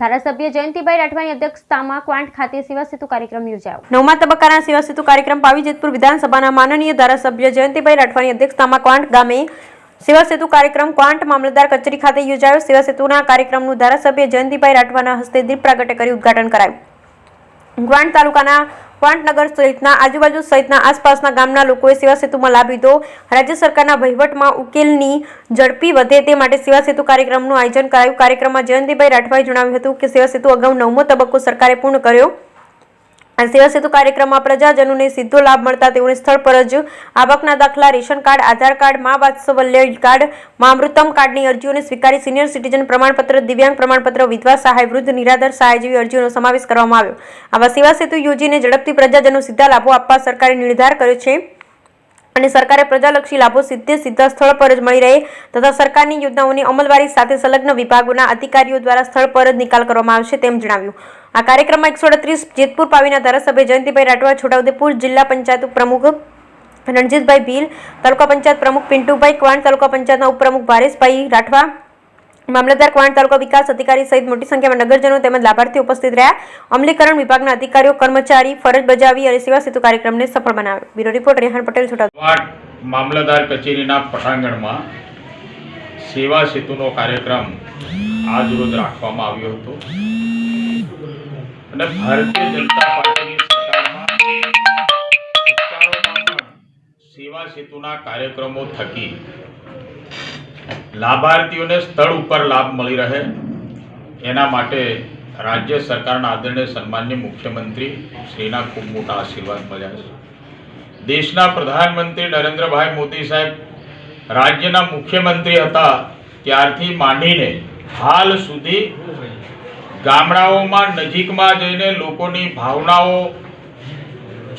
ધારાસભ્ય જયંતિભાઈ રાઠવાની અધ્યક્ષતામાં ક્વાંટ ખાતે સેવા સેતુ કાર્યક્રમ યોજાયો। 9મા તબક્કાના સેવા સેતુ કાર્યક્રમ પાવી જેતપુર વિધાનસભાના માનનીય ધારાસભ્ય જયંતિભાઈ રાઠવાની અધ્યક્ષતામાં ક્વાંટ ગામે સેવા સેતુ કાર્યક્રમ ક્વાંટ મામલતદાર કચેરી ખાતે યોજાયો। સેવા સેતુના કાર્યક્રમનું ધારાસભ્ય જયંતિભાઈ રાઠવાના હસ્તે દીપ પ્રાગટ્ય કરી ઉદ્ઘાટન કરાયું। ક્વાંટ તાલુકાના ક્વાંટ નગર સહિતના આજુબાજુ સહિતના આસપાસના ગામના લોકોએ સેવા સેતુમાં લાભ લીધો। રાજ્ય સરકારના વહીવટમાં ઉકેલની ઝડપી વધે તે માટે સેવા સેતુ કાર્યક્રમનું આયોજન કરાયું। કાર્યક્રમમાં જયંતિભાઈ રાઠવાએ જણાવ્યું હતું કે સેવા સેતુ અગાઉ 9મો તબક્કો સરકારે પૂર્ણ કર્યો। આ સેવા સેતુ કાર્યક્રમમાં પ્રજાજનોને સીધો લાભ મળતા તેઓને સ્થળ પર જ આવકના દાખલા, રેશન કાર્ડ, આધાર કાર્ડ, મા વાત્સલ્ય કાર્ડ, મા અમૃતમ કાર્ડની અરજીઓને સ્વીકારી સિનિયર સિટીઝન પ્રમાણપત્ર, દિવ્યાંગ પ્રમાણપત્ર, વિધવા સહાય, વૃદ્ધ નિરાધાર સહાય જેવી અરજીઓનો સમાવેશ કરવામાં આવ્યો। આવા સેવા સેતુ યોજીને ઝડપથી પ્રજાજનો સીધા લાભો આપવા સરકારે નિર્ધાર કર્યો છે અને સરકારે પ્રજાલક્ષી લાભો સીધા સ્થળ પર જ મળી રહે તથા સરકારની યોજનાઓની અમલવારી સાથે સંલગ્ન વિભાગોના અધિકારીઓ દ્વારા સ્થળ પર જ નિકાલ કરવામાં આવશે તેમ જણાવ્યું। આ કાર્યક્રમમાં 138 જેતપુર પાવીના ધારાસભ્ય જયંતિભાઈ રાઠવા, છોટાઉદેપુર જિલ્લા પંચાયત પ્રમુખ રણજીતભાઈ ભીલ, તાલુકા પંચાયત પ્રમુખ પિન્ટુભાઈ, ક્વાંટ તાલુકા પંચાયતના ઉપપ્રમુખ ભારેશભાઈ રાઠવા, મામલતદાર, ક્વાંટ તાલુકા વિકાસ અધિકારી સહિત મોટી સંખ્યામાં નગરજનો તેમજ લાભાર્થીઓ ઉપસ્થિત રહ્યા। અમલીકરણ વિભાગના અધિકારીઓ, કર્મચારી ફરજ બજાવી અને સેવા સેતુ કાર્યક્રમને સફળ બનાવ્યો। Bureau report Rehan Patel, Chhota Udaipur. મામલતદાર કચેરીના પટાંગણમાં સેવા સેતુનો કાર્યક્રમ આજ રોજ રાખવામાં આવ્યો હતો અને ભારતીય જનતા પાર્ટીની સરકારમાં સેવા સેતુના કાર્યક્રમો થકી લાભાર્થીઓને સ્થળ ઉપર લાભ મળી રહે એના માટે રાજ્ય સરકારના આદરણીય સન્માનીય મુખ્યમંત્રી શ્રીના ખૂબ મોટા આશીર્વાદ મળ્યા છે। દેશના પ્રધાનમંત્રી નરેન્દ્રભાઈ મોદી સાહેબ રાજ્યના મુખ્યમંત્રી હતા ત્યારથી માંડીને હાલ સુધી ગામડાઓમાં નજીકમાં જઈને લોકોની ભાવનાઓ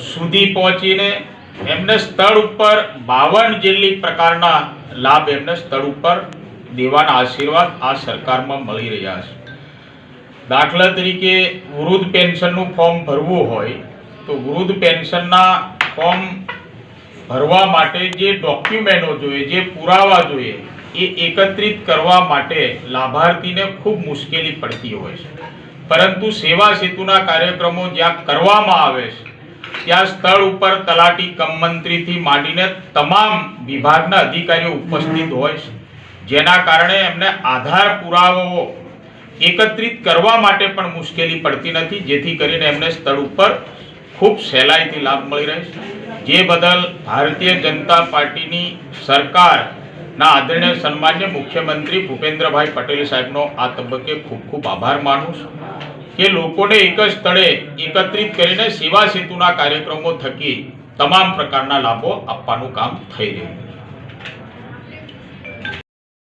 સુધી પહોંચીને એમને સ્થળ ઉપર 52 જેટલી પ્રકારના લાભ એમને સ્થળ ઉપર દેવાના આશીર્વાદ આ સરકારમાં મળી રહ્યા છે। દાખલા તરીકે વૃદ્ધ પેન્શનનું ફોર્મ ભરવું હોય તો વૃદ્ધ પેન્શનના ફોર્મ ભરવા માટે જે ડોક્યુમેન્ટો જોઈએ, જે પુરાવા જોઈએ એ એકત્રિત કરવા માટે લાભાર્થીને ખૂબ મુશ્કેલી પડતી હોય છે, પરંતુ સેવા સેતુના કાર્યક્રમો જ્યાં કરવામાં આવે છે ત્યાં સ્થળ ઉપર તલાટી કમ મંત્રીથી માંડીને તમામ વિભાગના અધિકારીઓ ઉપસ્થિત હોય છે, જેના કારણે એમને આધાર પુરાવાઓ એકત્રિત કરવા માટે પણ મુશ્કેલી પડતી નથી, જેથી કરીને એમને સ્થળ ઉપર ખૂબ સહેલાઈથી લાભ મળી રહે છે। જે બદલ ભારતીય જનતા પાર્ટીની સરકારના આદરણીય સન્માનીય મુખ્યમંત્રી ભૂપેન્દ્રભાઈ પટેલ સાહેબનો આ તબક્કે ખૂબ ખૂબ આભાર માનું છું કે લોકોને એક જ સ્થળે એકત્રિત કરીને સેવા સેતુના કાર્યક્રમો થકી તમામ પ્રકારના લાભો આપવાનું કામ થઈ રહ્યું છે।